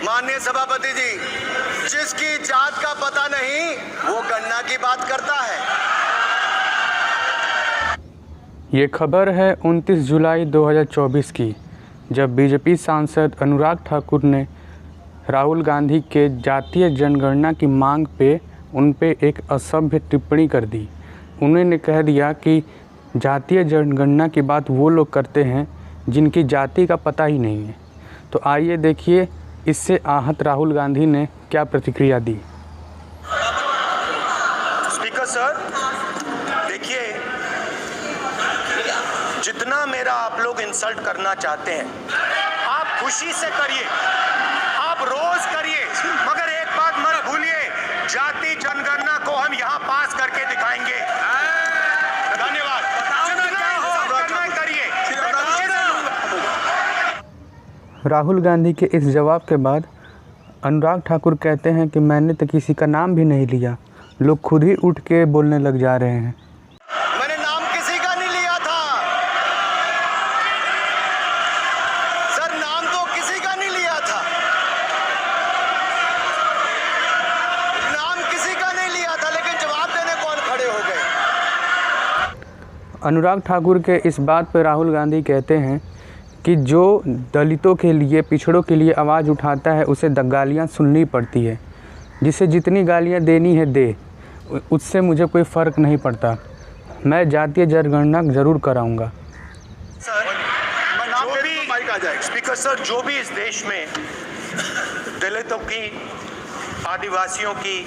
माननीय सभापति जी, जिसकी जात का पता नहीं वो गन्ना की बात करता है। ये खबर है 29 जुलाई 2024 की, जब बीजेपी सांसद अनुराग ठाकुर ने राहुल गांधी के जातीय जनगणना की मांग पे उन पे एक असभ्य टिप्पणी कर दी। उन्होंने कह दिया कि जातीय जनगणना की बात वो लोग करते हैं जिनकी जाति का पता ही नहीं है। तो आइए देखिए इससे आहत राहुल गांधी ने क्या प्रतिक्रिया दी। स्पीकर सर, देखिए, जितना मेरा आप लोग इंसल्ट करना चाहते हैं आप खुशी से करिए, आप रोज करिए, मगर एक बात मत भूलिए, जाति जनगणना को हम यहाँ पास करके दिखाएंगे। धन्यवाद। राहुल गांधी के इस जवाब के बाद अनुराग ठाकुर कहते हैं कि मैंने तो किसी का नाम भी नहीं लिया, लोग खुद ही उठ के बोलने लग जा रहे हैं। मैंने नाम किसी का नहीं लिया था सर, नाम तो किसी का नहीं लिया था, नाम किसी का नहीं लिया था, लेकिन जवाब देने कौन खड़े हो गए। अनुराग ठाकुर के इस बात पर राहुल गांधी कहते हैं कि जो दलितों के लिए, पिछड़ों के लिए आवाज़ उठाता है उसे गालियाँ सुननी पड़ती है। जिसे जितनी गालियाँ देनी है दे, उससे मुझे कोई फ़र्क नहीं पड़ता, मैं जातीय जनगणना ज़रूर कराऊंगा। स्पीकर सर, जो भी इस देश में दलितों की, आदिवासियों की,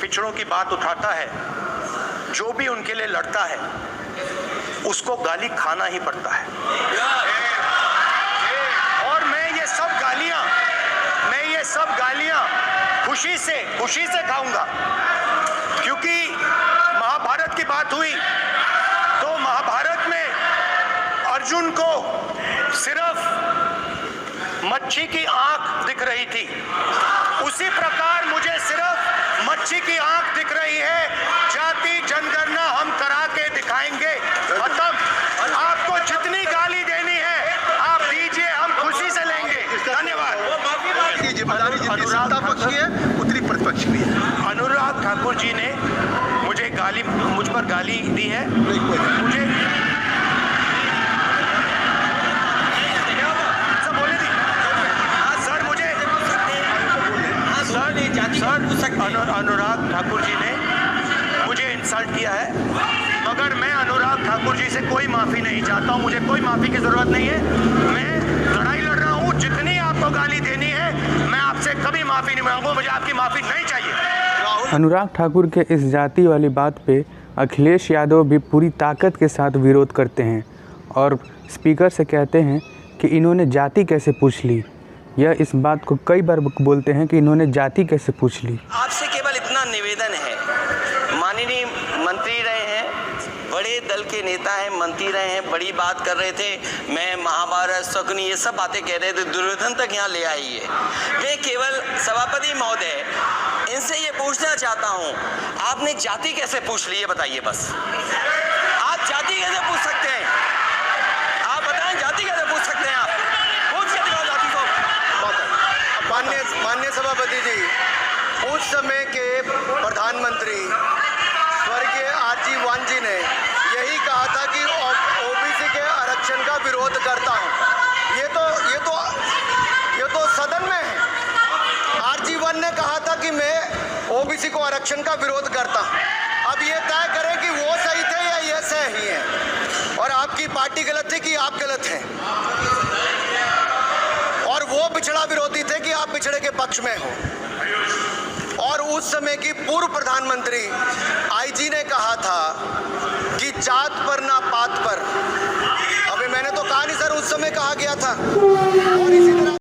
पिछड़ों की बात उठाता है, जो भी उनके लिए लड़ता है, उसको गाली खाना ही पड़ता है। सब गालियां खुशी से खाऊंगा, क्योंकि महाभारत की बात हुई तो महाभारत में अर्जुन को सिर्फ मच्छी की आंख दिख रही थी, उसी प्रकार मुझे सिर्फ मच्छी की आंख दिख रही है। जाति जनगणना हम करा के दिखाएंगे। खत्म। आपको जितनी गाली देनी है आप दीजिए, हम खुशी से लेंगे। धन्यवाद। उतनी प्रतिपक्ष भी है। अनुराग ठाकुर जी ने मुझ पर गाली दी है। मुझे अनुराग ठाकुर जी ने मुझे इंसल्ट किया है, मगर मैं अनुराग ठाकुर जी से कोई माफी नहीं चाहता हूं। मुझे कोई माफी की जरूरत नहीं है। मैं लड़ाई लड़ रहा हूं। जितनी आपको गाली देनी है मैं आपसे कभी माफी नहीं मांगूंगा, मुझे आपकी माफी नहीं चाहिए। अनुराग ठाकुर के इस जाति वाली बात पे अखिलेश यादव भी पूरी ताकत के साथ विरोध करते हैं और स्पीकर से कहते हैं कि इन्होंने जाति कैसे पूछ ली। यह इस बात को कई बार बोलते हैं कि इन्होंने जाति कैसे पूछ ली। आपसे केवल इतना निवेदन है, माननीय मंत्री रहे हैं, बड़े दल के नेता हैं, मंत्री रहे हैं, बड़ी बात कर रहे थे, मैं महाभारत, शकुनी, ये सब बातें कह रहे थे, दुर्योधन तक यहाँ ले आई है। मैं केवल सभापति महोदय इनसे ये पूछना चाहता हूँ, आपने जाति कैसे पूछ ली, ये बताइए बस। आप जाति कैसे पूछ सकते हैं? आप बताएं, जाति कैसे पूछ सकते हैं? आप पूछ के दिखाओ जाति को। माननीय सभापति जी, उस समय के प्रधानमंत्री स्वर्गीय आरजी वन जी ने यही कहा था कि ओबीसी के आरक्षण का विरोध करता हूं। ये तो सदन में है। आरजी वन ने कहा था कि मैं ओबीसी को आरक्षण का विरोध करता हूं। अब ये तय करें कि वो सही थे या ये सही है, और आपकी पार्टी गलत थी कि आप गलत हैं, और वो पिछड़ा विरोधी थे कि आप पिछड़े के पक्ष में हो। और उस समय की पूर्व प्रधानमंत्री आईजी ने कहा था कि जात पर ना पात पर। अबे मैंने तो कहा नहीं सर, उस समय कहा गया था। और